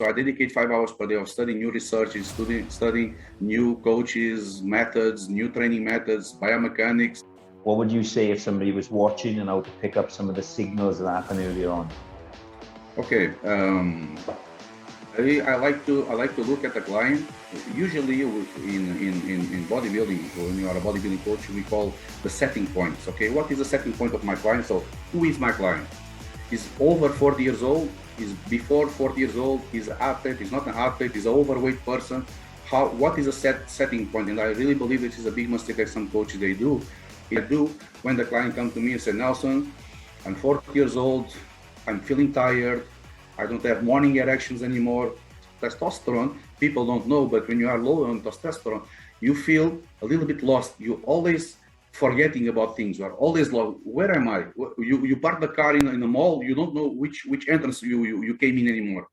So I dedicate 5 hours per day of studying new research, studying new coaches, methods, new training methods, biomechanics. What would you say if somebody was watching and how to pick up some of the signals that happened earlier on? Okay, I like to look at the client. Usually in bodybuilding, when you are a bodybuilding coach, we call the setting points. Okay, what is the setting point of my client? So who is my client? He's over 40 years old, he's before 40 years old, he's an athlete, he's not an athlete, he's an overweight person. What is a setting point? And I really believe this is a big mistake that some coaches they do. When the client comes to me and say, Nelson, I'm 40 years old, I'm feeling tired, I don't have morning erections anymore. Testosterone, people don't know, but when you are low on testosterone, you feel a little bit lost. You always forgetting about things. You are always lost. Where am I? You park the car in the mall. You don't know which entrance you came in anymore.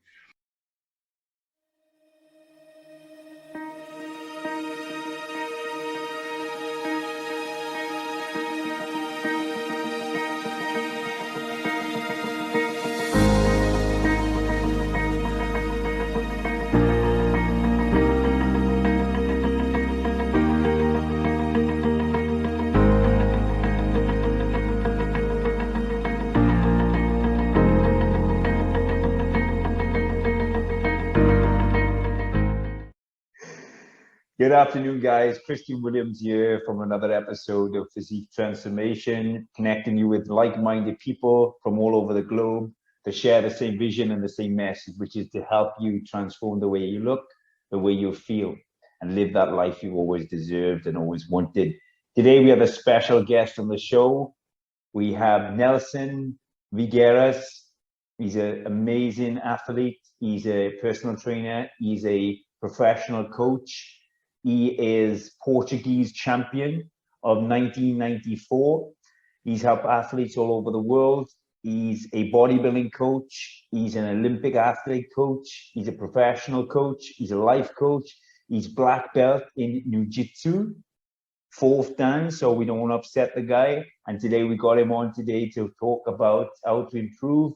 Good afternoon, guys. Christian Williams here from another episode of Physique Transformation, connecting you with like-minded people from all over the globe to share the same vision and the same message, which is to help you transform the way you look, the way you feel, and live that life you've always deserved and always wanted. Today, we have a special guest on the show. We have Nelson Viegas. He's an amazing athlete. He's a personal trainer. He's a professional coach. He is Portuguese champion of 1994. He's helped athletes all over the world. He's a bodybuilding coach. He's an Olympic athlete coach. He's a professional coach. He's a life coach. He's black belt in Ninjutsu, 4th dan, so we don't want to upset the guy. And today we got him on today to talk about how to improve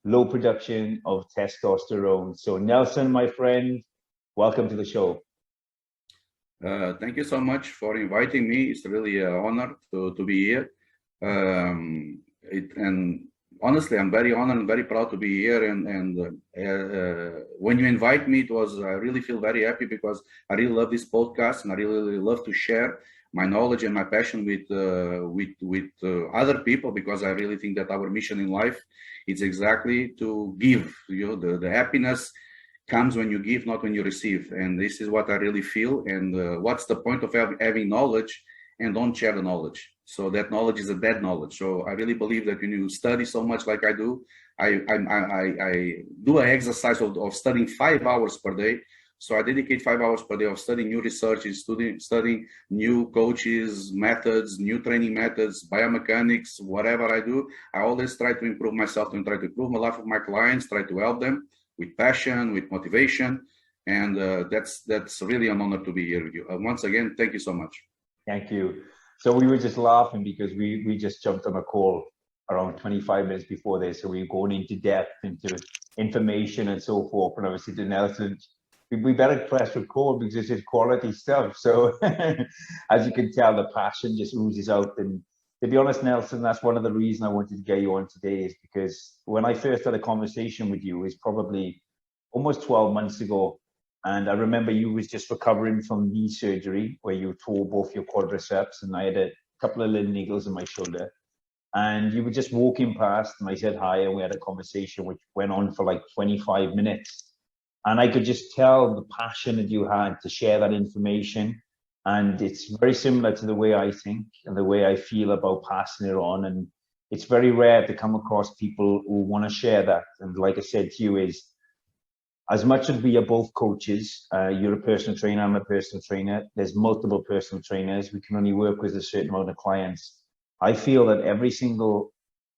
low production of testosterone. So Nelson, my friend, welcome to the show. Thank you so much for inviting me. It's really an honor to be here. And honestly, I'm very honored and very proud to be here. And when you invite me, I really feel very happy because I really love this podcast and I really love to share my knowledge and my passion with other people, because I really think that our mission in life is exactly to give. The happiness comes when you give, not when you receive. And this is what I really feel. And what's the point of having knowledge and don't share the knowledge? So that knowledge is a dead knowledge. So I really believe that when you study so much like I do, I do an exercise of studying 5 hours per day. So I dedicate 5 hours per day of studying new research, studying new coaches, methods, new training methods, biomechanics, whatever I do. I always try to improve myself and try to improve the life of my clients, try to help them with passion, with motivation. And that's really an honor to be here with you. Once again, thank you so much. Thank you. So we were just laughing because we just jumped on a call around 25 minutes before this. So we were going into depth, into information and so forth. And I was saying to Nelson, we better press record because this is quality stuff. So as you can tell, the passion just oozes out. And to be honest, Nelson, that's one of the reasons I wanted to get you on today, is because when I first had a conversation with you, is probably almost 12 months ago. And I remember you was just recovering from knee surgery where you tore both your quadriceps, and I had a couple of little niggles in my shoulder. And you were just walking past and I said hi, and we had a conversation which went on for like 25 minutes. And I could just tell the passion that you had to share that information. And it's very similar to the way I think and the way I feel about passing it on. And it's very rare to come across people who want to share that. And like I said to you, is as much as we are both coaches, you're a personal trainer, I'm a personal trainer, there's multiple personal trainers, we can only work with a certain amount of clients. I feel that every single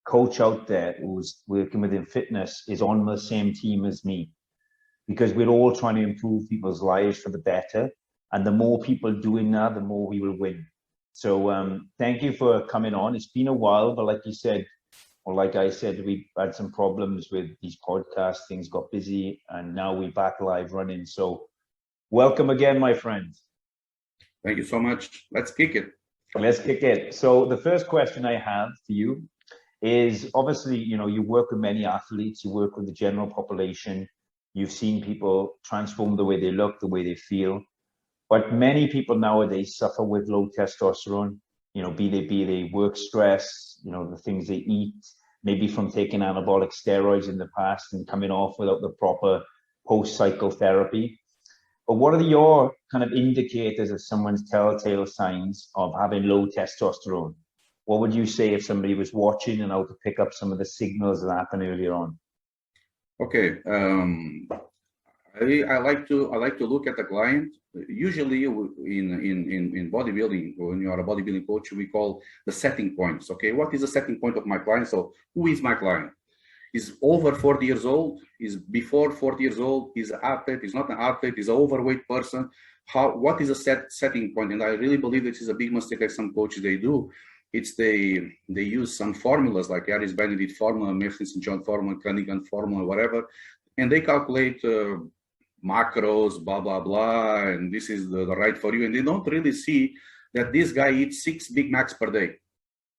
coach out there who's working within fitness is on the same team as me, because we're all trying to improve people's lives for the better. And the more people doing that, the more we will win. So thank you for coming on. It's been a while, but like you said, Or like I said, we had some problems with these podcasts, things got busy, and now we're back live running. So welcome again, my friend. Thank you so much. Let's kick it. Let's kick it. So the first question I have for you is, obviously, you know, you work with many athletes, you work with the general population, you've seen people transform the way they look, the way they feel, but many people nowadays suffer with low testosterone, you know, be they work stress, you know, the things they eat, maybe from taking anabolic steroids in the past and coming off without the proper post-cycle therapy. But what are your kind of indicators of someone's telltale signs of having low testosterone? What would you say if somebody was watching and how to pick up some of the signals that happened earlier on? Okay, I like to look at the client. Usually, in bodybuilding, when you are a bodybuilding coach, we call the setting points. Okay, what is the setting point of my client? So, who is my client? Is over 40 years old? Is before 40 years old? Is an athlete? Is not an athlete? Is an overweight person? What is a setting point? And I really believe this is a big mistake that some coaches they do. It's they use some formulas like Aris Benedict formula, Merton St. John formula, Cunningham formula, whatever, and they calculate macros, blah blah blah, and this is the right for you. And they don't really see that this guy eats 6 Big Macs per day.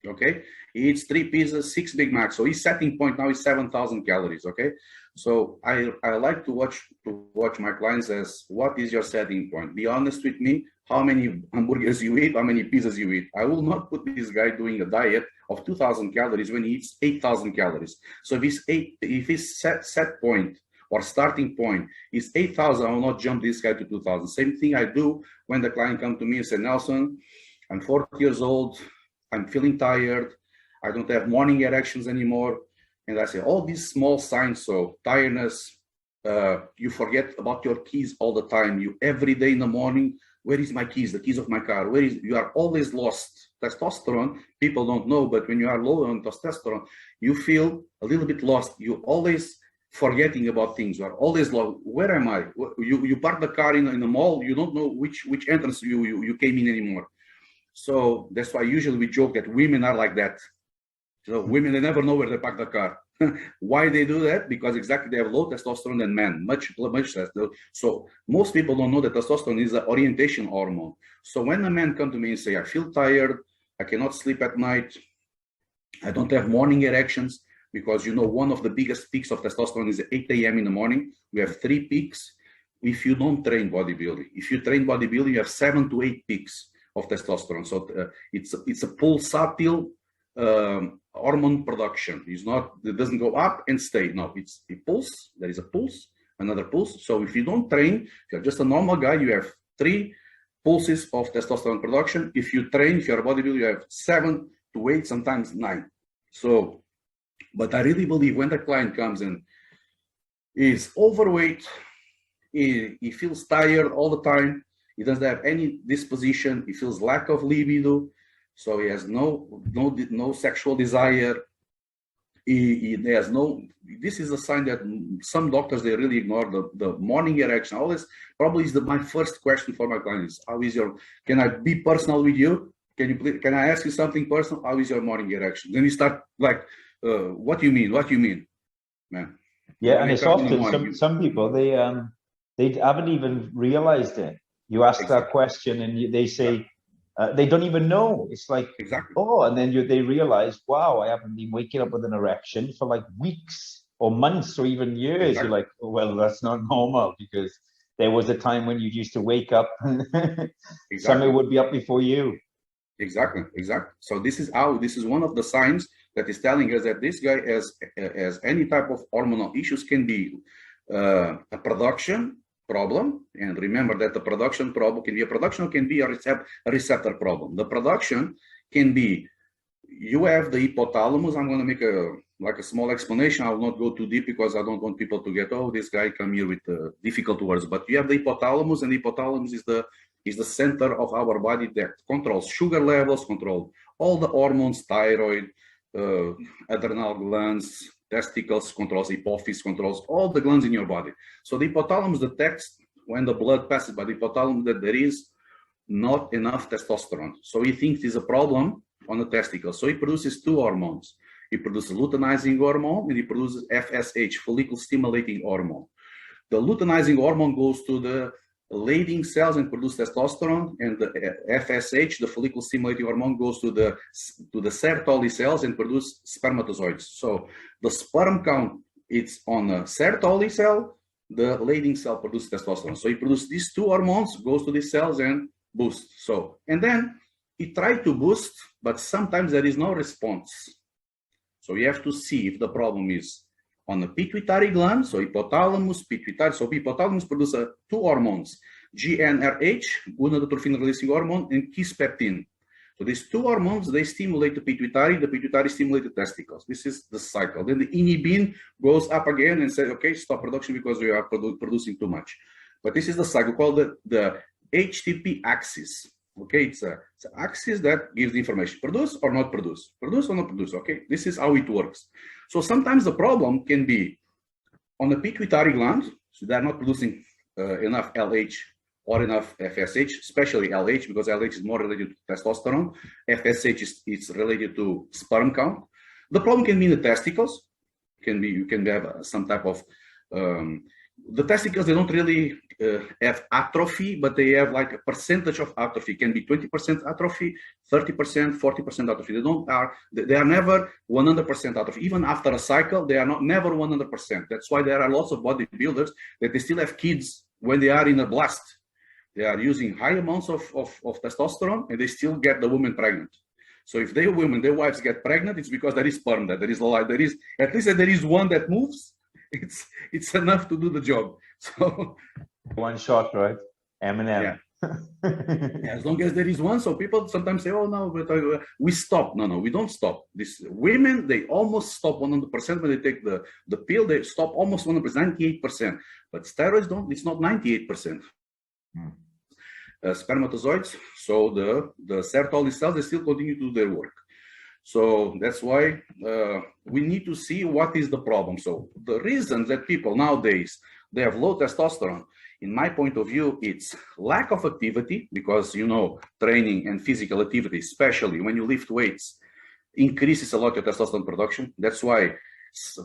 Okay, he eats 3 pizzas, 6 Big Macs. So his setting point now is 7,000 calories. Okay, so I like to watch my clients as, what is your setting point? Be honest with me. How many hamburgers you eat? How many pizzas you eat? I will not put this guy doing a diet of 2,000 calories when he eats 8,000 calories. So if his set point or starting point is 8,000, I will not jump this guy to 2,000. Same thing I do when the client comes to me and say, Nelson, I'm 40 years old. I'm feeling tired. I don't have morning erections anymore. And I say, all these small signs, so tiredness, you forget about your keys all the time. You every day in the morning, where is my keys? The keys of my car. You are always lost. Testosterone, people don't know, but when you are low on testosterone, you feel a little bit lost. You always forgetting about things. You are always lost. Where am I? You park the car in the mall. You don't know which entrance you came in anymore. So that's why usually we joke that women are like that. So women, they never know where they park the car. Why they do that? Because exactly they have low testosterone than men, much less. So most people don't know that testosterone is an orientation hormone. So when a man comes to me and say, I feel tired, I cannot sleep at night, I don't have morning erections, because you know one of the biggest peaks of testosterone is 8 a.m. in the morning. We have 3 peaks if you don't train bodybuilding. If you train bodybuilding, you have 7 to 8 peaks of testosterone. So it's a pulsatile hormone production. It doesn't go up and stay. No, it's a pulse. There is a pulse, another pulse. So if you don't train, if you're just a normal guy, you have 3 pulses of testosterone production. If you train, if you're a bodybuilder, you have 7 to 8, sometimes 9. So, but I really believe when the client comes in, is overweight, he feels tired all the time, he doesn't have any disposition, he feels lack of libido, so he has no sexual desire, he has no, this is a sign that some doctors, they really ignore the morning erection. Always probably is my first question for my clients. How is can I be personal with you? Can I ask you something personal? How is your morning erection? Then you start like, what do you mean? What do you mean, man? Yeah, and it's often some people, they haven't even realized it. You ask that question and they say, they don't even know. It's like, oh, and then they realize, wow, I haven't been waking up with an erection for like weeks or months or even years. You're like, oh, well, that's not normal, because there was a time when you used to wake up and somebody would be up before you. Exactly. So this is one of the signs that is telling us that this guy has any type of hormonal issues. Can be a production problem, and remember that the production problem can be a receptor problem. The production can be, you have the hypothalamus. I'm going to make a small explanation. I will not go too deep because I don't want people to get, oh, this guy come here with difficult words. But you have the hypothalamus, and the hypothalamus is the center of our body that controls sugar levels, control all the hormones, thyroid, adrenal glands, testicles, controls hypophysis, controls all the glands in your body. So the hypothalamus detects when the blood passes by the hypothalamus that there is not enough testosterone. So he thinks there's a problem on the testicles. So he produces 2 hormones. It produces luteinizing hormone, and it produces FSH, follicle stimulating hormone. The luteinizing hormone goes to the Leydig cells and produce testosterone, and the FSH, the follicle stimulating hormone, goes to the Sertoli cells and produce spermatozoids. So the sperm count, it's on a Sertoli cell, the Leydig cell produces testosterone. So it produces these two hormones, goes to these cells and boosts. So, and then it tried to boost, but sometimes there is no response. So you have to see if the problem is on the pituitary gland, so hypothalamus, pituitary. So hypothalamus produces two hormones, GnRH, gonadotrophin releasing hormone, and kisspeptin. So these two hormones, they stimulate the pituitary stimulates the testicles. This is the cycle. Then the inhibin goes up again and says, okay, stop production because we are producing too much. But this is the cycle called the HTP axis. Okay, it's an axis that gives the information, produce or not produce, okay? This is how it works. So sometimes the problem can be on the pituitary gland, so they're not producing enough LH or enough FSH, especially LH, because LH is more related to testosterone. FSH is related to sperm count. The problem can be in the testicles. You can have some type of, the testicles, they don't really have atrophy, but they have like a percentage of atrophy. It can be 20% atrophy, 30%, 40% atrophy. They are never 100% atrophy. Even after a cycle, they are never 100%. That's why there are lots of bodybuilders that they still have kids when they are in a blast. They are using high amounts of testosterone, and they still get the woman pregnant. So if their wives get pregnant, it's because there is sperm, that there is at least there is one that moves. It's enough to do the job. So one shot, right? M&M. Yeah. As long as there is one. So people sometimes say, oh no, but we stop. No, we don't stop. These women, they almost stop 100% when they take the pill. They stop almost 100%, 98%. But steroids don't. It's not 98%. Spermatozoids. So the Sertoli cells, they still continue to do their work. So that's why we need to see what is the problem. So the reasons that people nowadays, they have low testosterone, in my point of view, it's lack of activity, because, you know, training and physical activity, especially when you lift weights, increases a lot your testosterone production. That's why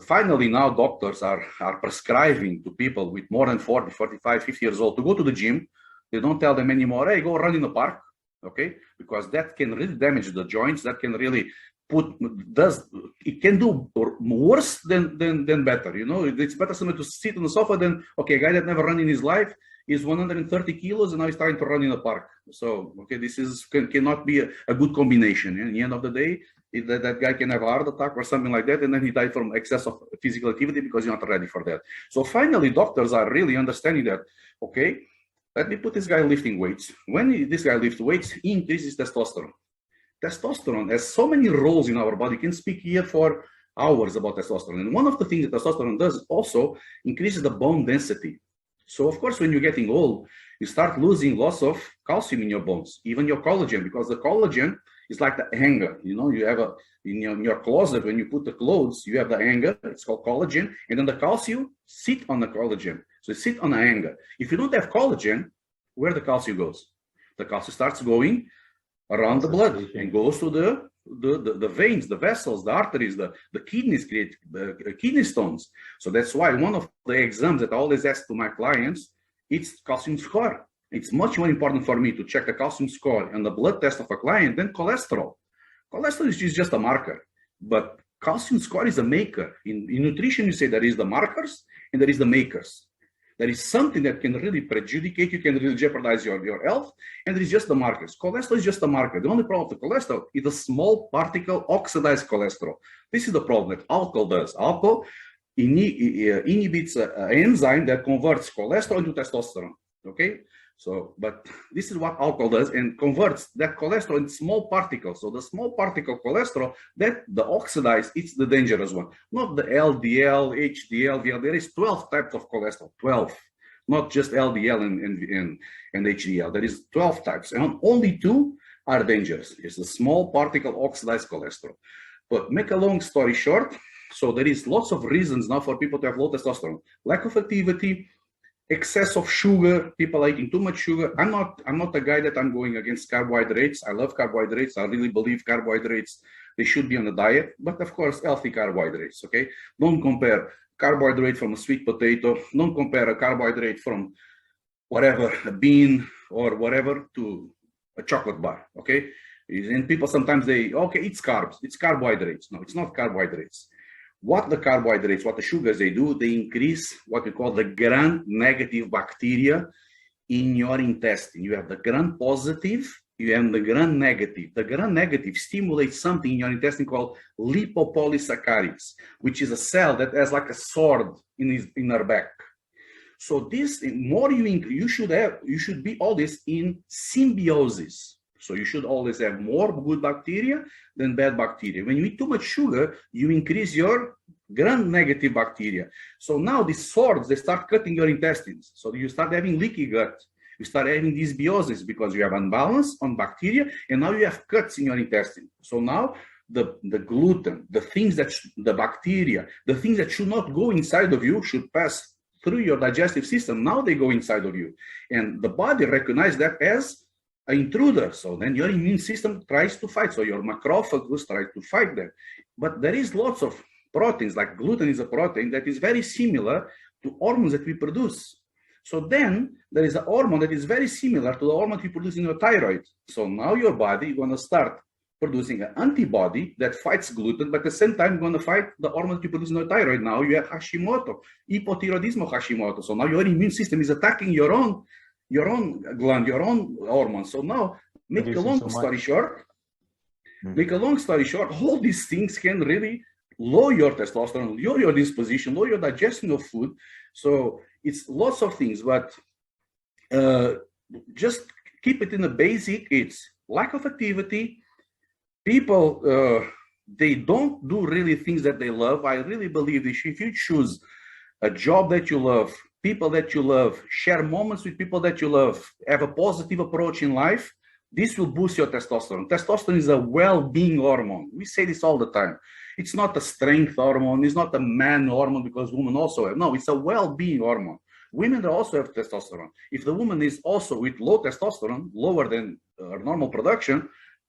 finally now doctors are prescribing to people with more than 40, 45, 50 years old to go to the gym. They don't tell them anymore, hey, go run in the park. Okay, because that can really damage the joints. That can really it can do worse than better. You know, it's better somebody to sit on the sofa than, okay, a guy that never run in his life is 130 kilos and now he's trying to run in a park. So, okay, this cannot be a good combination. And at the end of the day, that guy can have a heart attack or something like that, and then he died from excess of physical activity because you're not ready for that. So finally, doctors are really understanding that, okay, let me put this guy lifting weights. When this guy lifts weights, he increases testosterone. Testosterone has so many roles in our body. You can speak here for hours about testosterone. And one of the things that testosterone does also increases the bone density. So of course, when you're getting old, you start losing lots of calcium in your bones, even your collagen, because the collagen is like the hanger. You know, you have in your closet, when you put the clothes, you have the hanger, it's called collagen, and then the calcium sit on the collagen. So it sit on the hanger. If you don't have collagen, where the calcium goes? The calcium starts going around the blood and goes to the veins, the vessels, the arteries, the kidneys, create the kidney stones. So that's why one of the exams that I always ask to my clients, it's calcium score. It's much more important for me to check the calcium score and the blood test of a client than cholesterol. Cholesterol is just a marker, but calcium score is a maker. In nutrition, you say there is the markers and there is the makers. There is something that can really prejudicate, you can really jeopardize your health, and there is just the markers. Cholesterol is just a marker. The only problem with the cholesterol is a small particle oxidized cholesterol. This is the problem that alcohol does. Alcohol inhibits an enzyme that converts cholesterol into testosterone. Okay? So, but this is what alcohol does, and converts that cholesterol into small particles. So the small particle cholesterol, that the oxidized, it's the dangerous one. Not the LDL, HDL, VL. There is 12 types of cholesterol, 12. Not just LDL and HDL. There is 12 types, and only 2 are dangerous. It's the small particle oxidized cholesterol. But make a long story short, so there is lots of reasons now for people to have low testosterone. Lack of activity, excess of sugar, people eating too much sugar. I'm not a guy that I'm going against carbohydrates. I love carbohydrates. I really believe carbohydrates, they should be on a diet, but of course, healthy carbohydrates, okay? Don't compare carbohydrate from a sweet potato. Don't compare a carbohydrate from whatever, a bean or whatever, to a chocolate bar, okay? And people sometimes okay, it's carbs, it's carbohydrates. No, it's not carbohydrates. What the carbohydrates, what the sugars they do, they increase what we call the gram-negative bacteria in your intestine. You have the gram-positive, you have the gram-negative. The gram-negative stimulates something in your intestine called lipopolysaccharides, which is a cell that has like a sword in her back. So this, more you should be always in symbiosis. So you should always have more good bacteria than bad bacteria. When you eat too much sugar, you increase your gram-negative bacteria. So now these swords, they start cutting your intestines. So you start having leaky gut. You start having dysbiosis because you have unbalance on bacteria, and now you have cuts in your intestine. So now the gluten, the things that, the bacteria, the things that should not go inside of you should pass through your digestive system. Now they go inside of you. And the body recognizes that as an intruder. So then your immune system tries to fight. So your macrophages try to fight them. But there is lots of proteins, like gluten is a protein that is very similar to hormones that we produce. So then there is a hormone that is very similar to the hormone you produce in your thyroid. So now your body is going to start producing an antibody that fights gluten, but at the same time going to fight the hormone you produce in your thyroid. Now you have Hashimoto, hypothyroidism of Hashimoto. So now your immune system is attacking your own gland, your own hormones. So now, make a long story short, all these things can really lower your testosterone, lower your disposition, lower your digestion of food. So it's lots of things, but just keep it in the basic. It's lack of activity. People, they don't do really things that they love. I really believe that if you choose a job that you love, people that you love, share moments with people that you love, have a positive approach in life, this will boost your testosterone. Testosterone is a well-being hormone. We say this all the time. It's not a strength hormone. It's not a man hormone, because women also have. No, it's a well-being hormone. Women also have testosterone. If the woman is also with low testosterone, lower than her normal production,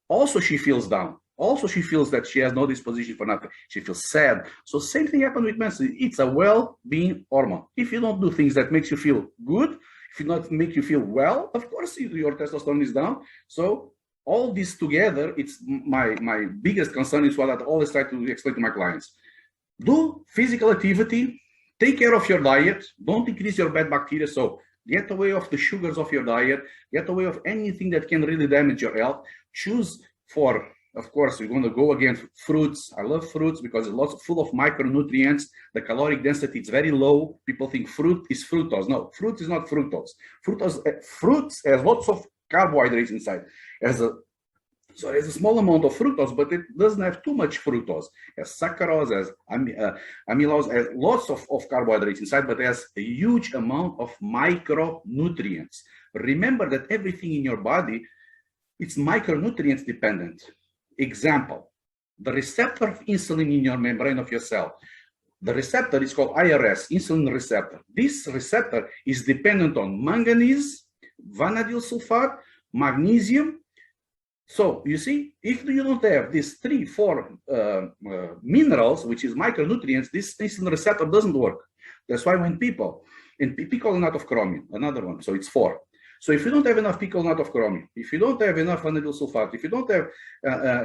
also she feels down. Also she feels that she has no disposition for nothing. She feels sad. So same thing happens with men. It's a well-being hormone. If you don't do things that makes you feel good, if it not make you feel well, of course your testosterone is down. So all this together, it's my biggest concern is what I always try to explain to my clients. Do physical activity, take care of your diet, don't increase your bad bacteria. So get away of the sugars of your diet, get away of anything that can really damage your health. Choose for, of course, we're going to go again, fruits. I love fruits because it's full of micronutrients. The caloric density is very low. People think fruit is fructose. No, fruit is not fructose. Fruits has lots of carbohydrates inside. So it has a small amount of fructose, but it doesn't have too much fructose. It has saccharose, has amylose, has lots of carbohydrates inside, but it has a huge amount of micronutrients. Remember that everything in your body, it's micronutrients dependent. Example, the receptor of insulin in your membrane of your cell. The receptor is called IRS, insulin receptor. This receptor is dependent on manganese, vanadium sulfate, magnesium. So you see, if you don't have these 3-4 minerals, which is micronutrients, this insulin receptor doesn't work. That's why when people, and picolinate of chromium, another one, so it's 4. So if you don't have enough picolinate of chromium, if you don't have enough vanadium sulfate, if you don't have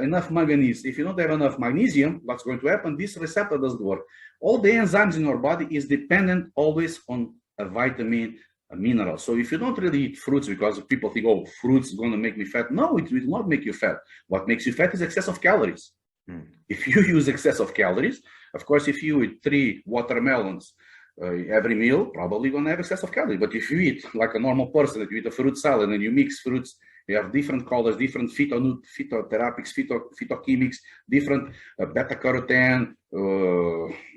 enough manganese, if you don't have enough magnesium, what's going to happen? This receptor doesn't work. All the enzymes in your body is dependent always on a vitamin, a mineral. So if you don't really eat fruits, because people think, oh, fruits is going to make me fat. No, it will not make you fat. What makes you fat is excess of calories. If you use excess of calories, of course, if you eat 3 watermelons every meal, probably going to have excess of calories. But if you eat like a normal person, if you eat a fruit salad and you mix fruits, you have different colors, different phytotherapics, phytochemics, different beta-carotene,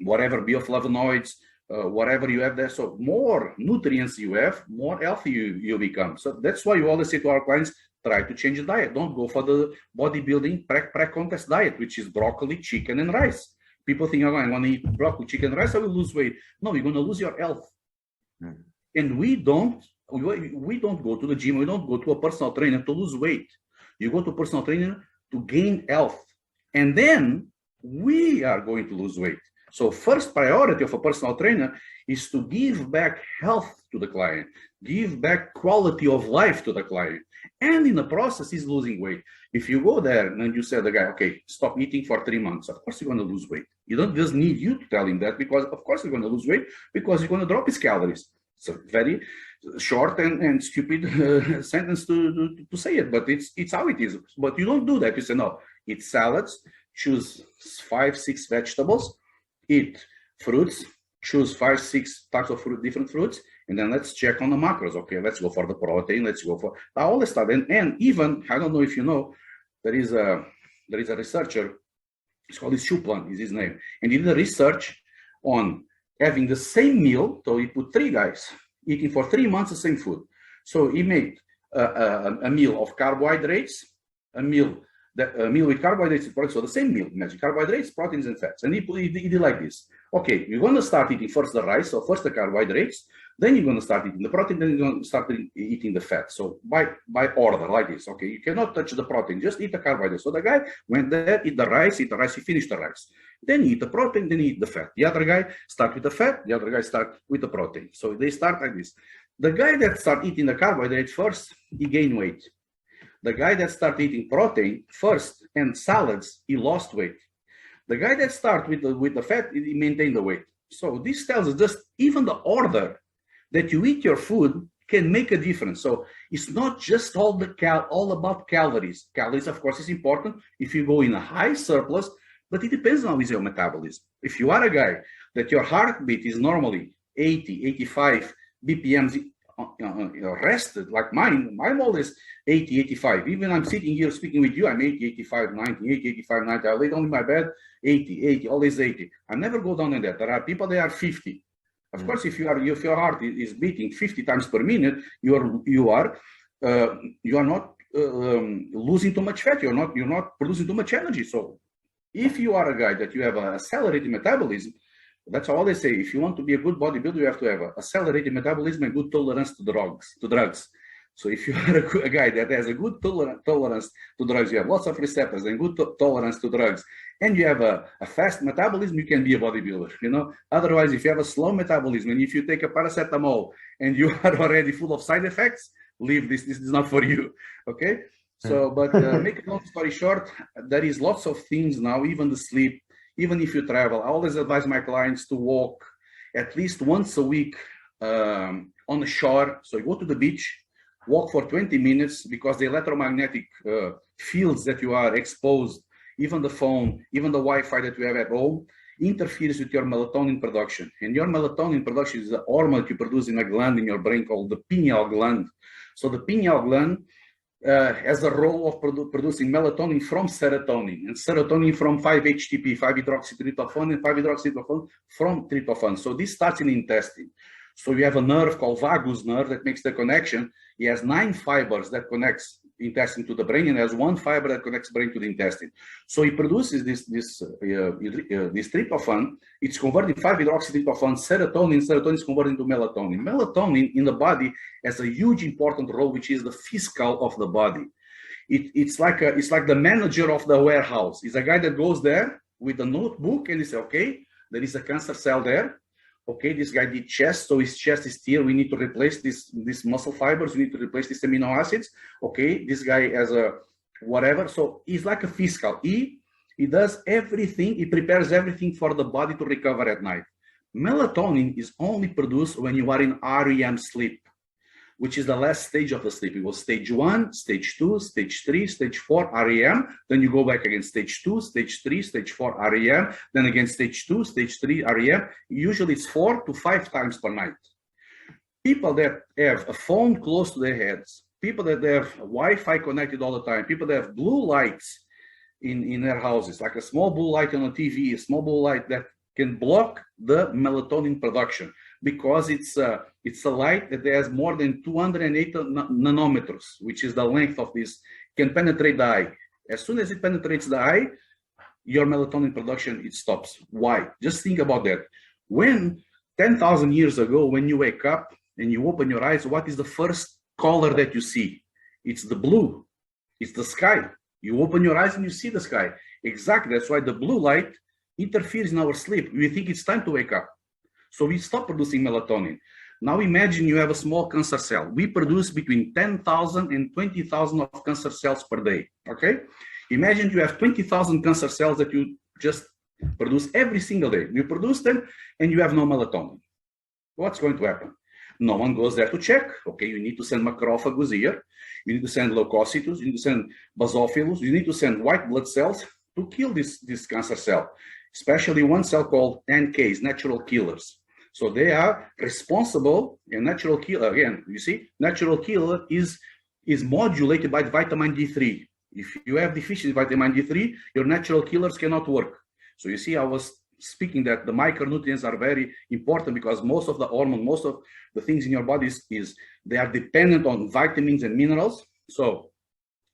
whatever, bioflavonoids, whatever you have there. So more nutrients you have, more healthy you become. So that's why you always say to our clients, try to change the diet. Don't go for the bodybuilding pre-contest diet, which is broccoli, chicken, and rice. People think, oh, I want to eat broccoli, chicken, rice, I will lose weight. No, you're going to lose your health. And we don't go to the gym. We don't go to a personal trainer to lose weight. You go to a personal trainer to gain health. And then we are going to lose weight. So first priority of a personal trainer is to give back health to the client, give back quality of life to the client. And in the process, he's losing weight. If you go there and you say to the guy, okay, stop eating for 3 months, of course you're going to lose weight. You don't just need you to tell him that, because of course you're going to lose weight, because you're going to drop his calories. It's a very short and stupid sentence to say it, but it's how it is. But you don't do that. You say, no, eat salads, choose 5-6 vegetables, eat fruits, choose 5-6 types of fruit, different fruits, and then let's check on the macros. Okay, let's go for the protein. Let's go for all the stuff. And even, I don't know if you know, there is a researcher. It's called Shuplan, is his name, and he did a research on having the same meal. So he put 3 guys eating for 3 months the same food. So he made a meal of carbohydrates, a meal with carbohydrates, so the same meal, imagine carbohydrates, proteins, and fats. And he did like this. Okay, you're going to start eating first the rice, so first the carbohydrates, then you're going to start eating the protein, then you're going to start eating the fat. So by order, like this. Okay, you cannot touch the protein, just eat the carbohydrates. So the guy went there, eat the rice, he finished the rice. Then eat the protein, then eat the fat. The other guy start with the fat, the other guy start with the protein. So they start like this. The guy that start eating the carbohydrates first, he gained weight. The guy that started eating protein first and salads, he lost weight. The guy that started with the fat, he maintained the weight. So this tells us just even the order that you eat your food can make a difference. So it's not just all about calories. Calories, of course, is important if you go in a high surplus, but it depends on your metabolism. If you are a guy that your heartbeat is normally 80, 85 BPMs, rested like mine, I'm always 80, 85. Even I'm sitting here speaking with you, I'm 80, 85, 90, 80, 85, 90. I lay down in my bed, 80, always 80. I never go down in that. There are people that are 50. Of course, if your heart is beating 50 times per minute, you are not losing too much fat. You're not producing too much energy. So if you are a guy that you have a accelerated metabolism, that's all they say. If you want to be a good bodybuilder, you have to have a accelerated metabolism and good tolerance to drugs. So if you are a guy that has a good tolerance to drugs, you have lots of receptors and good tolerance to drugs, and you have a fast metabolism, you can be a bodybuilder, you know. Otherwise, if you have a slow metabolism and if you take a paracetamol and you are already full of side effects, leave this. This is not for you, okay? So, but make a long story short, there is lots of things now, even the sleep. Even if you travel, I always advise my clients to walk at least once a week on the shore. So you go to the beach, walk for 20 minutes, because the electromagnetic fields that you are exposed, even the phone, even the Wi-Fi that you have at home, interferes with your melatonin production. And your melatonin production is the hormone you produce in a gland in your brain called the pineal gland. So the pineal gland has a role of producing melatonin from serotonin, and serotonin from 5-HTP, 5-hydroxytryptophan, and 5-hydroxytryptophan from tryptophan. So this starts in the intestine. So you have a nerve called vagus nerve that makes the connection. It has 9 fibers that connects the intestine to the brain, and has 1 fiber that connects brain to the intestine. So it produces this tryptophan. It's converting 5-hydroxytryptophan, serotonin. Serotonin is converted into melatonin. Melatonin in the body has a huge important role, which is the fiscal of the body. It's like the manager of the warehouse. It's a guy that goes there with a notebook and he says, okay, there is a cancer cell there. Okay, this guy did chest, so his chest is still, we need to replace these muscle fibers, we need to replace these amino acids. Okay, this guy has a whatever. So he's like a fiscal. He does everything, he prepares everything for the body to recover at night. Melatonin is only produced when you are in REM sleep, which is the last stage of the sleep. It was stage 1, stage 2, stage 3, stage 4, REM. Then you go back again, stage 2, stage 3, stage 4, REM. Then again, stage 2, stage 3, REM. Usually it's 4 to 5 times per night. People that have a phone close to their heads, people that have Wi-Fi connected all the time, people that have blue lights in their houses, like a small blue light on a TV, a small blue light that can block the melatonin production, because it's a light that has more than 208 nanometers, which is the length of this, can penetrate the eye. As soon as it penetrates the eye, your melatonin production, it stops. Why? Just think about that. When 10,000 years ago, when you wake up and you open your eyes, what is the first color that you see? It's the blue. It's the sky. You open your eyes and you see the sky. Exactly. That's why the blue light interferes in our sleep. We think it's time to wake up. So we stop producing melatonin. Now imagine you have a small cancer cell. We produce between 10,000 and 20,000 of cancer cells per day, okay? Imagine you have 20,000 cancer cells that you just produce every single day. You produce them and you have no melatonin. What's going to happen? No one goes there to check. Okay, you need to send macrophages here. You need to send leukocytes. You need to send basophilus. You need to send white blood cells to kill this cancer cell, especially one cell called NKs, natural killers. So they are responsible, and natural killer, again, you see, natural killer is modulated by vitamin D3. If you have deficiency vitamin D3, your natural killers cannot work. So you see, I was speaking that the micronutrients are very important because most of the hormone, most of the things in your body they are dependent on vitamins and minerals. So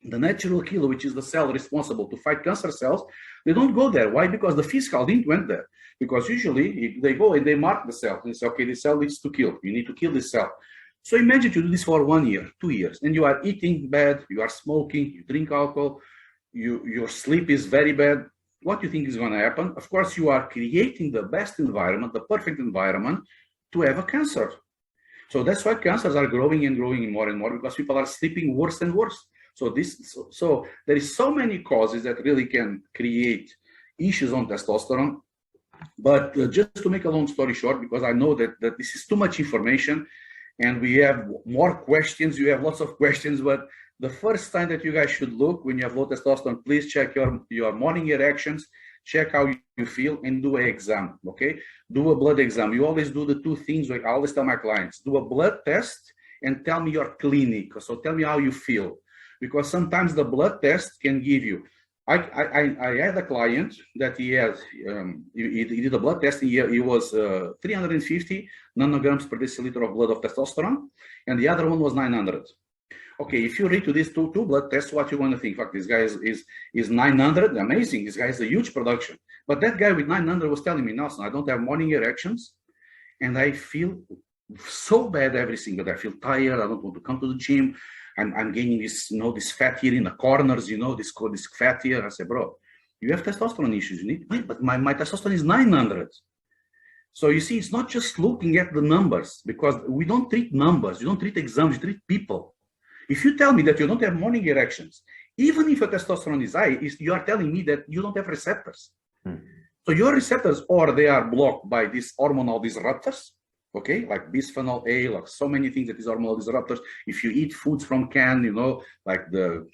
the natural killer, which is the cell responsible to fight cancer cells, they don't go there. Why? Because the physical didn't went there. Because usually they go and they mark the cell and say, okay, this cell needs to kill. You need to kill this cell. So imagine you do this for 1 year, 2 years, and you are eating bad, you are smoking, you drink alcohol, your sleep is very bad. What do you think is going to happen? Of course, you are creating the best environment, the perfect environment to have a cancer. So that's why cancers are growing and growing more and more, because people are sleeping worse and worse. So there is so many causes that really can create issues on testosterone. But just to make a long story short, because I know that this is too much information and we have more questions, you have lots of questions, but the first time that you guys should look when you have low testosterone, please check your morning erections, check how you feel, and do an exam, okay? Do a blood exam. You always do the two things, like I always tell my clients, do a blood test and tell me your clinic. So tell me how you feel, because sometimes the blood test can give you. I had a client that he did a blood test. He was 350 nanograms per deciliter of blood of testosterone, and the other one was 900. Okay, if you read to these two blood tests, what you want to think? Fuck, this guy is 900. Amazing. This guy has a huge production. But that guy with 900 was telling me, Nelson, I don't have morning erections, and I feel so bad every single day. I feel tired. I don't want to come to the gym. I'm gaining this, this fat here in the corners, this fat here. I said, bro, you have testosterone issues. You need, but my testosterone is 900. So you see, it's not just looking at the numbers, because we don't treat numbers. You don't treat exams. You treat people. If you tell me that you don't have morning erections, even if your testosterone is high, you are telling me that you don't have receptors. So your receptors, or they are blocked by these hormonal disruptors, okay, like bisphenol A, like so many things that is hormonal disruptors. If you eat foods from can, like the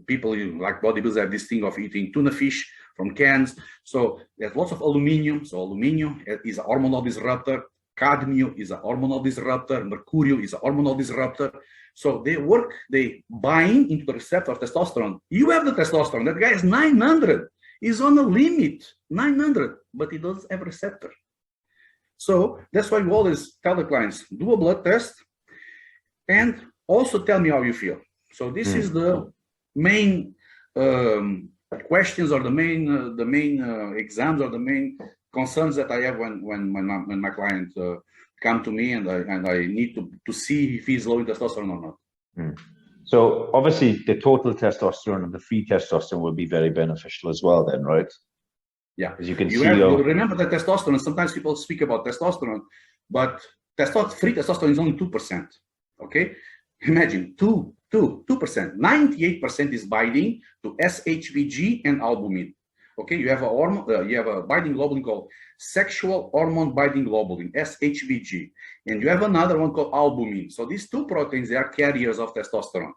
people like bodybuilders have this thing of eating tuna fish from cans. So there's lots of aluminum. So aluminum is a hormonal disruptor. Cadmium is a hormonal disruptor. Mercury is a hormonal disruptor. So they bind into the receptor of testosterone. You have the testosterone. That guy is 900. He's on a limit, 900, but he doesn't have a receptor. So that's why we always tell the clients, do a blood test and also tell me how you feel. So this is the main questions, or the main exams, or the main concerns that I have when my client come to me and I need to see if he's low in testosterone or not. So obviously the total testosterone and the free testosterone will be very beneficial as well then, right? Yeah, as you can you remember that testosterone, sometimes people speak about testosterone, but free testosterone is only 2%, okay? Imagine 2%. 98% is binding to SHBG and albumin. Okay, you have a binding globulin called sexual hormone binding globulin, SHBG, and you have another one called albumin. So these two proteins, they are carriers of testosterone.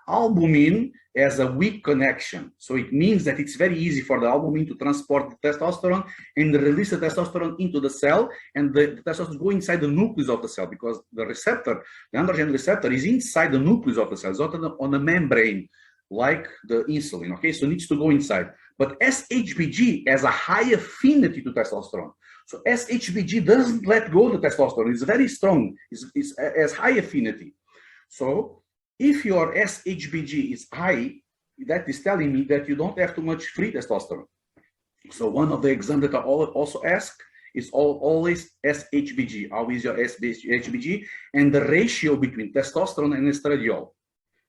Albumin has a weak connection, so it means that it's very easy for the albumin to transport the testosterone and release the testosterone into the cell, and the testosterone go inside the nucleus of the cell, because the receptor, the androgen receptor, is inside the nucleus of the cell, it's not on the membrane like the insulin. Okay, so it needs to go inside. But SHBG has a high affinity to testosterone. So SHBG doesn't let go of the testosterone. It's very strong. It has high affinity. So if your SHBG is high, that is telling me that you don't have too much free testosterone. So one of the exams that I also ask is always SHBG. How is your SHBG? And the ratio between testosterone and estradiol.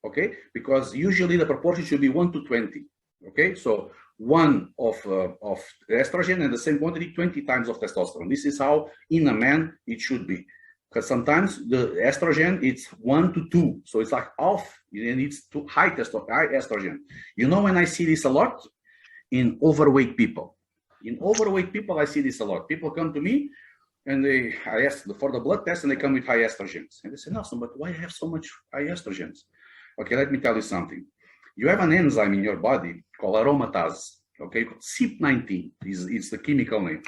Okay, because usually the proportion should be 1 to 20. Okay, so 1 of estrogen and the same quantity 20 times of testosterone. This is how in a man it should be. Because sometimes the estrogen it's 1 to 2, so it's like half, and it's too high estrogen. You know when I see this a lot? In overweight people. In overweight people, I see this a lot. People come to me and I ask for the blood test and they come with high estrogens. And they say, Nelson, but why have so much high estrogens? Okay, let me tell you something. You have an enzyme in your body called aromatase, okay? CYP19 is the chemical name.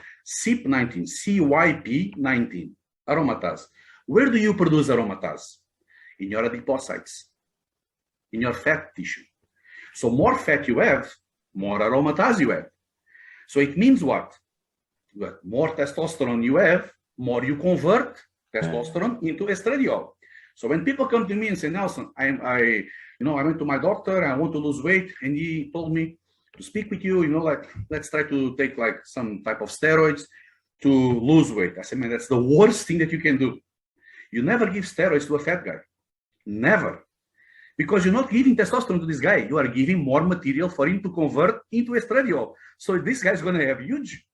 CYP19, CYP19, aromatase. Where do you produce aromatase? In your adipocytes, in your fat tissue. So more fat you have, more aromatase you have. So it means what? More testosterone you have, more you convert testosterone into estradiol. So when people come to me and say, Nelson, I went to my doctor, I want to lose weight, and he told me to speak with you, like, let's try to take like some type of steroids to lose weight. I said, man, that's the worst thing that you can do. You never give steroids to a fat guy. Never. Because you're not giving testosterone to this guy. You are giving more material for him to convert into estradiol. So this guy's going to have huge,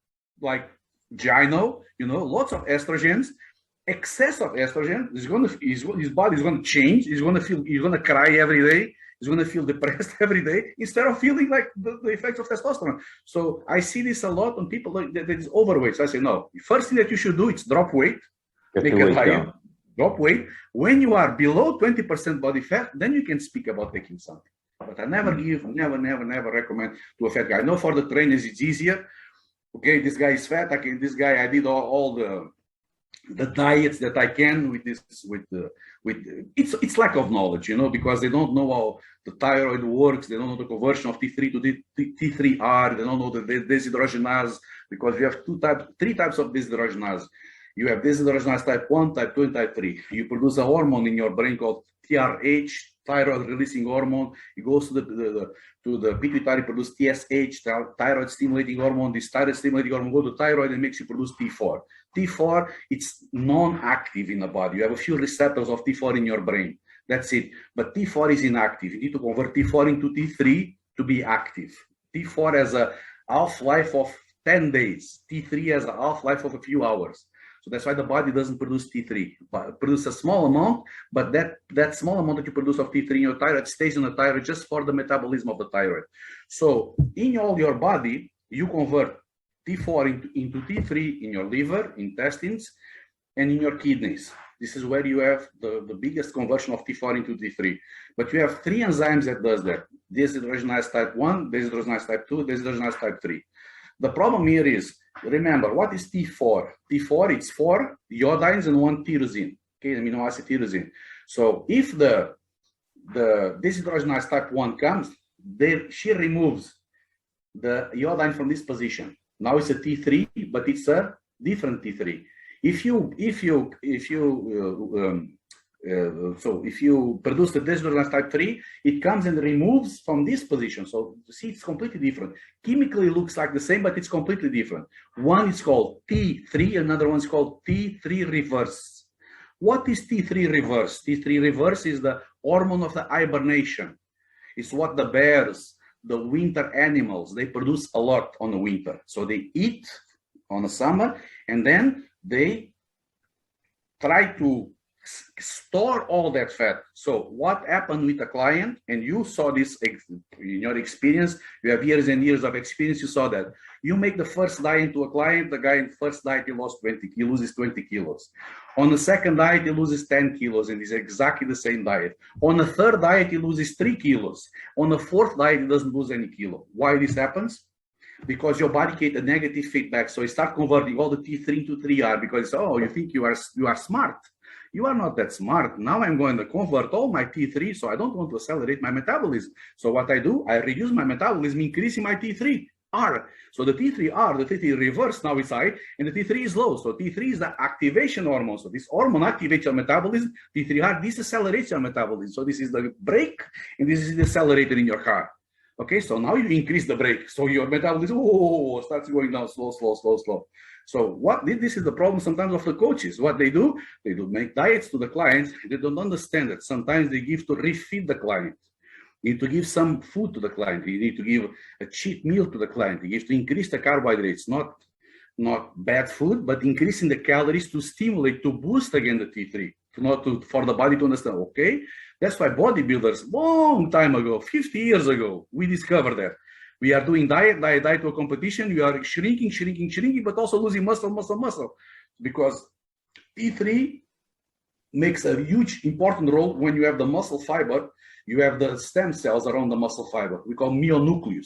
like, gyno, lots of estrogens. Excess of estrogen his body is going to change. He's going to cry every day. He's going to feel depressed every day instead of feeling like the effects of testosterone. So I see this a lot on people that is overweight. So I say, no, the first thing that you should do is drop weight, make it higher, drop weight. When you are below 20% body fat, then you can speak about taking something. But I never recommend to a fat guy. I know for the trainers it's easier. Okay, this guy is fat. I did all the diets that I can with it's lack of knowledge, because they don't know how the thyroid works. They don't know the conversion of T3 to T3R. They don't know the dehydrogenase, because we have three types of dehydrogenase. You have dehydrogenase type 1, type 2, and type 3. You produce a hormone in your brain called TRH, thyroid releasing hormone. It goes to the pituitary, produce TSH, thyroid stimulating hormone. This thyroid stimulating hormone goes to thyroid and makes you produce T4. T4, it's non-active in the body. You have a few receptors of T4 in your brain. That's it. But T4 is inactive. You need to convert T4 into T3 to be active. T4 has a half-life of 10 days. T3 has a half-life of a few hours. So that's why the body doesn't produce T3. It produces a small amount, but that small amount that you produce of T3 in your thyroid stays in the thyroid just for the metabolism of the thyroid. So in all your body, you convert T4 into T3 in your liver, intestines, and in your kidneys. This is where you have the biggest conversion of T4 into T3. But you have 3 enzymes that does that. Dehydrogenase type 1, dehydrogenase type 2, dehydrogenase type 3. The problem here is, remember, what is T4? T4, it's 4 iodines and 1 tyrosine, okay, amino acid tyrosine. So if the dehydrogenase type 1 comes, she removes the iodine from this position. Now it's a T3, but it's a different T3. If you produce the dehydrogenase type 3, it comes and removes from this position. So you see, it's completely different. Chemically, it looks like the same, but it's completely different. One is called T3, another one is called T3 reverse. What is T3 reverse? T3 reverse is the hormone of the hibernation. It's what the bears, the winter animals, they produce a lot on the winter. So they eat on the summer, and then they try to store all that fat. So what happened with a client, and you saw this in your experience, you have years and years of experience, you saw that. You make the first diet to a client, the guy in the first diet, he loses 20 kilos. On the second diet, he loses 10 kilos, and it's exactly the same diet. On the third diet, he loses 3 kilos. On the fourth diet, he doesn't lose any kilo. Why this happens? Because your body gets a negative feedback. So you start converting all the T3 into 3R because, you think you are smart. You are not that smart. Now I'm going to convert all my T3, so I don't want to accelerate my metabolism. So what I do, I reduce my metabolism, increasing my T3R. So the T3R, the T3 reverse now is high, and the T3 is low. So T3 is the activation hormone. So this hormone activates your metabolism. T3R decelerates your metabolism. So this is the brake, and this is the accelerator in your car. Okay, so now you increase the brake. So your metabolism starts going down slow. So this is the problem sometimes of the coaches. What they do make diets to the clients. They don't understand that sometimes they give to refeed the client. You need to give some food to the client. You need to give a cheat meal to the client. You have to increase the carbohydrates, not bad food, but increasing the calories to stimulate, to boost again the T3, for the body to understand, okay? That's why bodybuilders, long time ago, 50 years ago, we discovered that. We are doing diet to a competition. We are shrinking, but also losing muscle. Because T3 makes a huge, important role when you have the muscle fiber. You have the stem cells around the muscle fiber. We call myonucleus.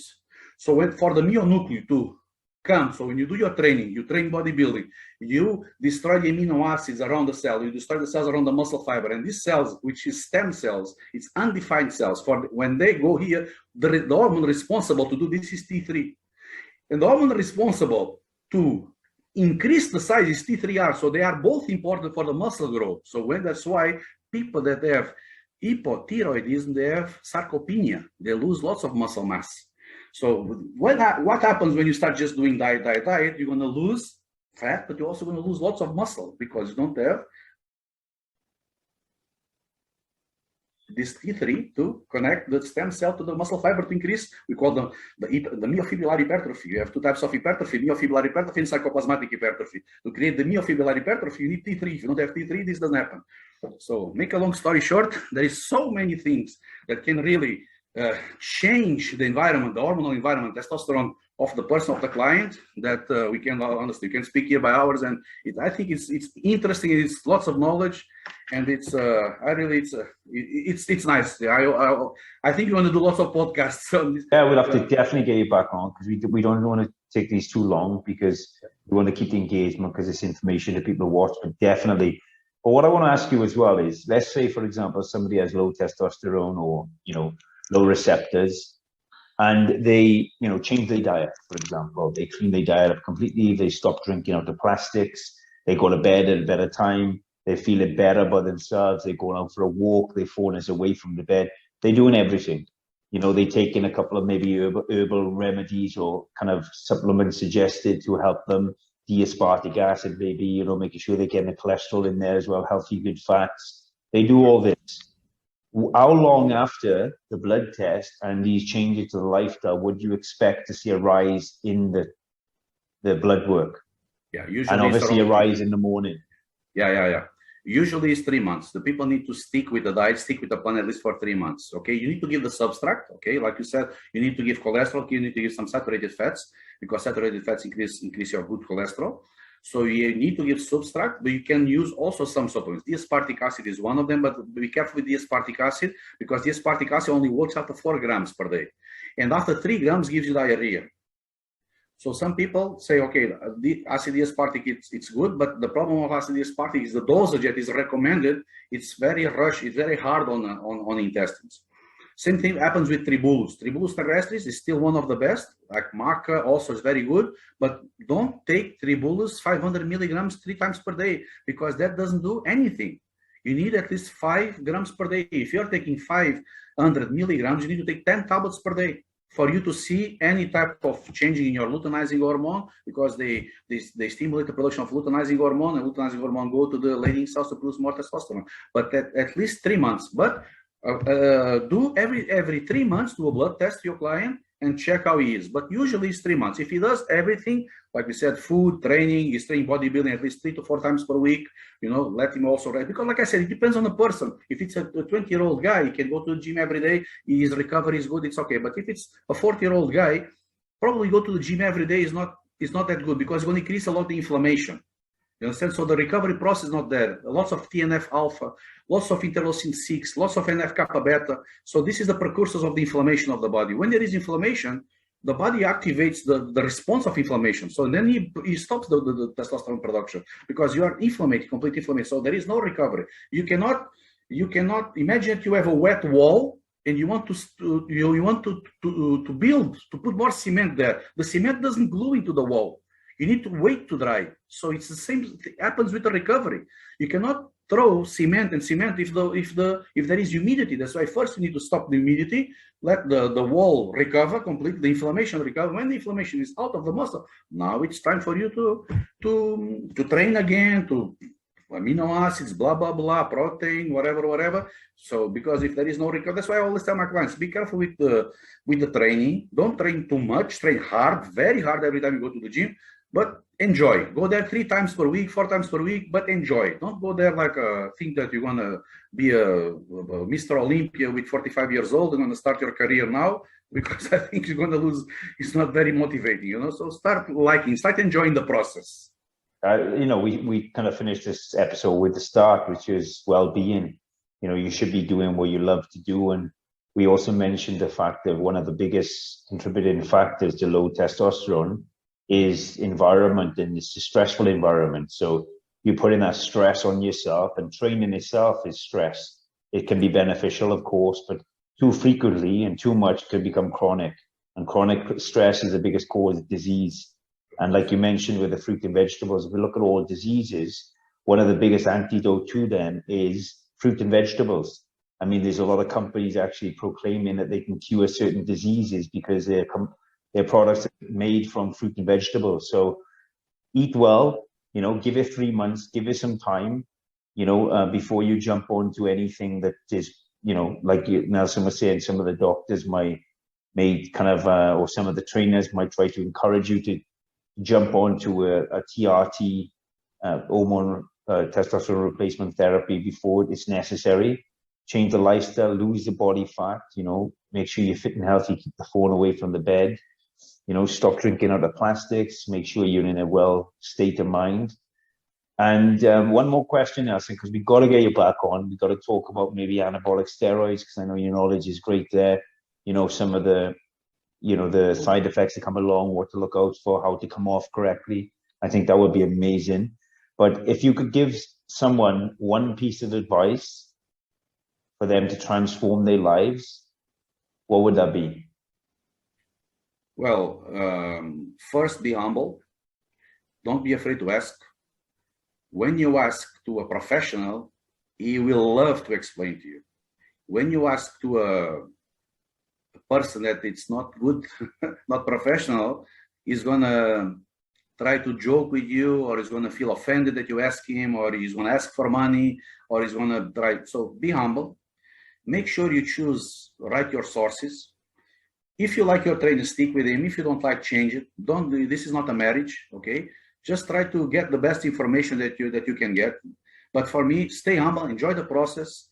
So for the myonucleus to come, so when you do your training, you train bodybuilding, you destroy the amino acids around the cell, you destroy the cells around the muscle fiber, and these cells, which is stem cells, it's undefined cells. When they go here, the hormone responsible to do this is T3. And the hormone responsible to increase the size is T3R, so they are both important for the muscle growth. So that's why people that have hypothyroidism, they have sarcopenia, they lose lots of muscle mass. So what happens when you start just doing diet? You're going to lose fat, but you're also going to lose lots of muscle because you don't have this T3 to connect the stem cell to the muscle fiber to increase. We call them the myofibrillar hypertrophy. You have two types of hypertrophy, myofibrillar hypertrophy and sarcoplasmatic hypertrophy. To create the myofibrillar hypertrophy, you need T3. If you don't have T3, this doesn't happen. So make a long story short, there is so many things that can really change the environment, the hormonal environment, testosterone of the person, of the client, that we can honestly, we can speak here by hours, and I think it's interesting. It's lots of knowledge, and it's nice. I think you want to do lots of podcasts. Yeah, we'll have to definitely get you back on, because we don't want to take these too long, because we want to keep the engagement, because it's information that people watch. But definitely. But what I want to ask you as well is, let's say, for example, somebody has low testosterone or low receptors, and they change their diet. For example, they clean their diet up completely, they stop drinking out of plastics, they go to bed at a better time, they're feeling better by themselves, they're going out for a walk, their phone is away from the bed, they're doing everything. They take in a couple of maybe herbal remedies or kind of supplements suggested to help them, aspartic acid maybe, making sure they're getting the cholesterol in there as well, healthy good fats. They do all this. How long after the blood test and these changes to the lifestyle would you expect to see a rise in the blood work? Yeah, usually, and obviously a rise in the morning. Yeah. Usually it's 3 months. The people need to stick with the diet, stick with the plan at least for 3 months. Okay, you need to give the substract. Okay, like you said, you need to give cholesterol. You need to give some saturated fats, because saturated fats increase your good cholesterol. So you need to give substract, but you can use also some supplements. D-aspartic acid is one of them, but be careful with D-aspartic acid, because D-aspartic acid only works after 4 grams per day. And after 3 grams gives you diarrhea. So some people say, okay, the acid D-aspartic, it's good, but the problem of acid D-aspartic is the dosage that is recommended. It's very rushed, it's very hard on intestines. Same thing happens with Tribulus. Tribulus terrestris is still one of the best. Like Maca also is very good, but don't take Tribulus 500 milligrams 3 times per day, because that doesn't do anything. You need at least 5 grams per day. If you're taking 500 milligrams, you need to take 10 tablets per day for you to see any type of changing in your luteinizing hormone, because they stimulate the production of luteinizing hormone, and luteinizing hormone go to the Leydig cells to produce more testosterone. But at least 3 months. But do every 3 months, do a blood test to your client and check how he is. But usually it's 3 months. If he does everything, like we said, food, training, he's training bodybuilding at least 3 to 4 times per week, let him also rest. Because like I said, it depends on the person. If it's a 20-year-old guy, he can go to the gym every day, his recovery is good, it's okay. But if it's a 40-year-old guy, probably go to the gym every day is not that good, because it's going to increase a lot of the inflammation. You understand? So the recovery process is not there. Lots of TNF alpha, lots of interleucin 6, lots of NF kappa beta. So this is the precursors of the inflammation of the body. When there is inflammation, the body activates the response of inflammation. So then he stops the testosterone production, because you are inflamed, complete inflammation. So there is no recovery. You cannot imagine that you have a wet wall and you want to build, to put more cement there. The cement doesn't glue into the wall. You need to wait to dry. So it's the same thing happens with the recovery. You cannot throw cement if there is humidity. That's why first you need to stop the humidity, let the wall recover completely, the inflammation recover. When the inflammation is out of the muscle, now it's time for you to train again, to amino acids, blah, blah, blah, protein, whatever. So because if there is no recovery, that's why I always tell my clients, be careful with the training. Don't train too much, train hard, very hard every time you go to the gym, but enjoy. Go there 3 times per week, 4 times per week, but enjoy. Don't go there like think that you're gonna be a Mr. Olympia with 45 years old and gonna start your career now, because I think you're gonna lose. It's not very motivating, So start enjoying the process. We kind of finished this episode with the start, which is well-being. You should be doing what you love to do. And we also mentioned the fact that one of the biggest contributing factors to low testosterone is environment, and it's a stressful environment. So you put in that stress on yourself, and training itself is stress. It can be beneficial, of course, but too frequently and too much could become chronic. And chronic stress is the biggest cause of disease. And like you mentioned with the fruit and vegetables, if we look at all diseases, one of the biggest antidote to them is fruit and vegetables. I mean, there's a lot of companies actually proclaiming that they can cure certain diseases because their products are made from fruit and vegetables. So eat well, give it 3 months, give it some time, before you jump onto anything that is, like Nelson was saying, some of the doctors may kind of, or some of the trainers might try to encourage you to jump onto a TRT, hormone testosterone replacement therapy before it's necessary. Change the lifestyle, lose the body fat, make sure you're fit and healthy, keep the phone away from the bed, stop drinking out of plastics, make sure you're in a well state of mind. And one more question, Nelson, because we've got to get you back on. We've got to talk about maybe anabolic steroids, because I know your knowledge is great there. Some of the side effects that come along, what to look out for, how to come off correctly. I think that would be amazing. But if you could give someone one piece of advice for them to transform their lives, what would that be? Well, first, be humble. Don't be afraid to ask. When you ask to a professional, he will love to explain to you. When you ask to a person that it's not good, not professional, he's gonna try to joke with you, or he's gonna feel offended that you ask him, or he's gonna ask for money, or he's gonna try. So be humble. Make sure you write your sources. If you like your trainer, stick with him. If you don't like, change it. Don't do. This is not a marriage, okay? Just try to get the best information that you can get. But for me, stay humble, enjoy the process.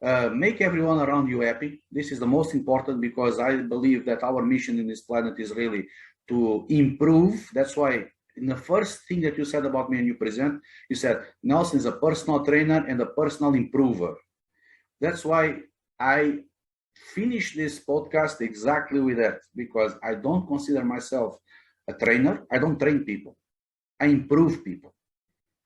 Make everyone around you happy. This is the most important, because I believe that our mission in this planet is really to improve. That's why in the first thing that you said about me and you present, you said Nelson is a personal trainer and a personal improver. That's why I finished this podcast exactly with that, because I don't consider myself a trainer. I don't train people. I improve people.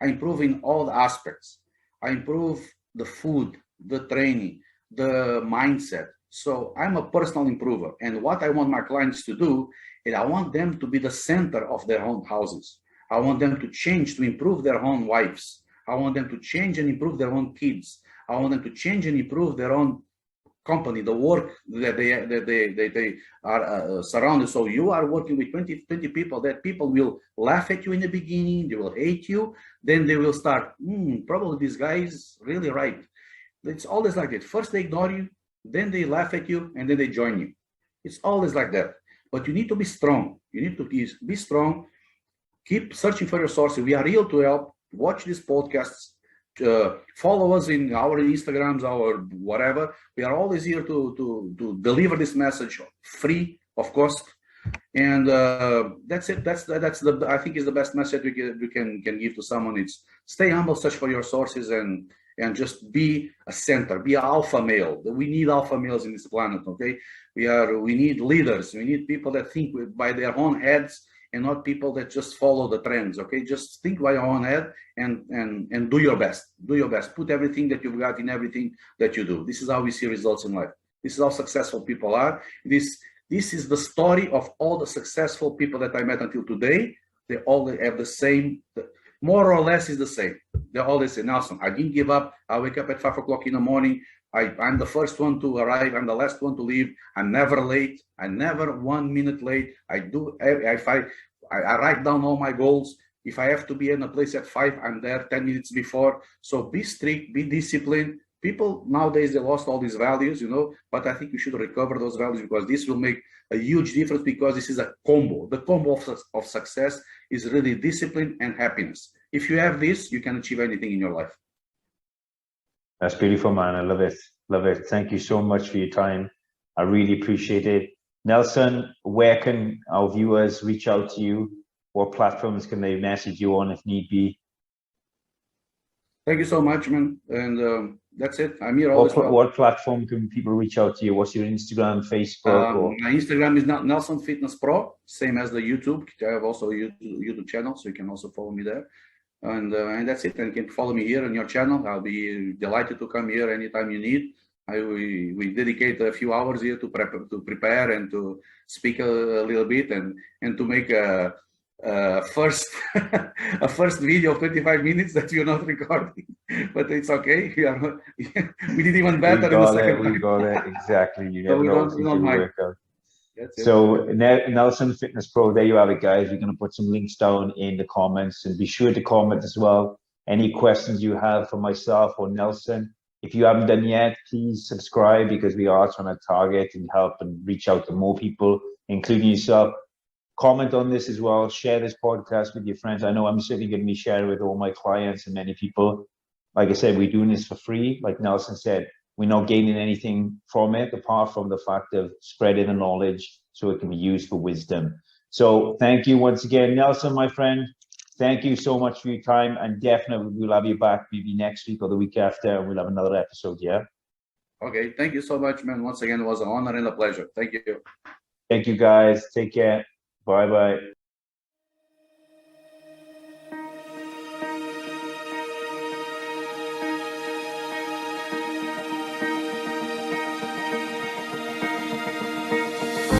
I improve in all the aspects. I improve the food, the training, the mindset. So I'm a personal improver. And what I want my clients to do is I want them to be the center of their own houses. I want them to change, to improve their own wives. I want them to change and improve their own kids. I want them to change and improve their own company, the work that they are surrounded. So you are working with 20 people, that people will laugh at you in the beginning, they will hate you, then they will start, probably this guy is really right. It's always like that. First they ignore you, then they laugh at you, and then they join you. It's always like that. But you need to be strong. You need to be strong. Keep searching for your sources. We are here to help. Watch these podcasts. Follow us in our Instagrams, our whatever. We are always here to deliver this message free of cost, and that's it. That's the I think is the best message we can give to someone. It's stay humble, search for your sources, and just be a center, be an alpha male. We need alpha males in this planet. Okay, we need leaders. We need people that think by their own heads, and not people that just follow the trends. Okay, just think by your own head and do your best. Do your best. Put everything that you've got in everything that you do. This is how we see results in life. This is how successful people are. This is the story of all the successful people that I met until today. They all have the same, more or less is the same. They always say, Nelson, I didn't give up. I wake up at 5 o'clock in the morning. I'm the first one to arrive. I'm the last one to leave. I'm never late. I'm never 1 minute late. I write down all my goals. If I have to be in a place at 5, I'm there 10 minutes before. So be strict, be disciplined. People nowadays, they lost all these values, you know, but I think you should recover those values, because this will make a huge difference, because this is a combo. The combo of success is really discipline and happiness. If you have this, you can achieve anything in your life. That's beautiful, man. I love it. Love it. Thank you so much for your time. I really appreciate it. Nelson, where can our viewers reach out to you? What platforms can they message you on if need be? Thank you so much, man. And that's it. I'm here always. What platform can people reach out to you? What's your Instagram, Facebook? My Instagram is Nelson Fitness Pro, same as the YouTube. I have also a YouTube channel, so you can also follow me there. And that's it. And you can follow me here on your channel. I'll be delighted to come here anytime you need. We dedicate a few hours here to prepare and to speak a little bit and to make a first video of 25 minutes that you're not recording, but it's okay. We did even better. We got it exactly. You never know if it'll work out. So Nelson Fitness Pro, there you have it, guys. We're going to put some links down in the comments, and be sure to comment as well any questions you have for myself or Nelson. If you haven't done yet, please subscribe, because we are trying to target and help and reach out to more people, including yourself. Comment on this as well. Share this podcast with your friends. I know I'm certainly going to be sharing with all my clients and many people. Like I said, we're doing this for free. Like Nelson said, we're not gaining anything from it apart from the fact of spreading the knowledge so it can be used for wisdom. So thank you once again, Nelson, my friend. Thank you so much for your time, and definitely we'll have you back maybe next week or the week after, and we'll have another episode, yeah? Okay, thank you so much, man. Once again, it was an honor and a pleasure. Thank you. Thank you, guys. Take care. Bye-bye.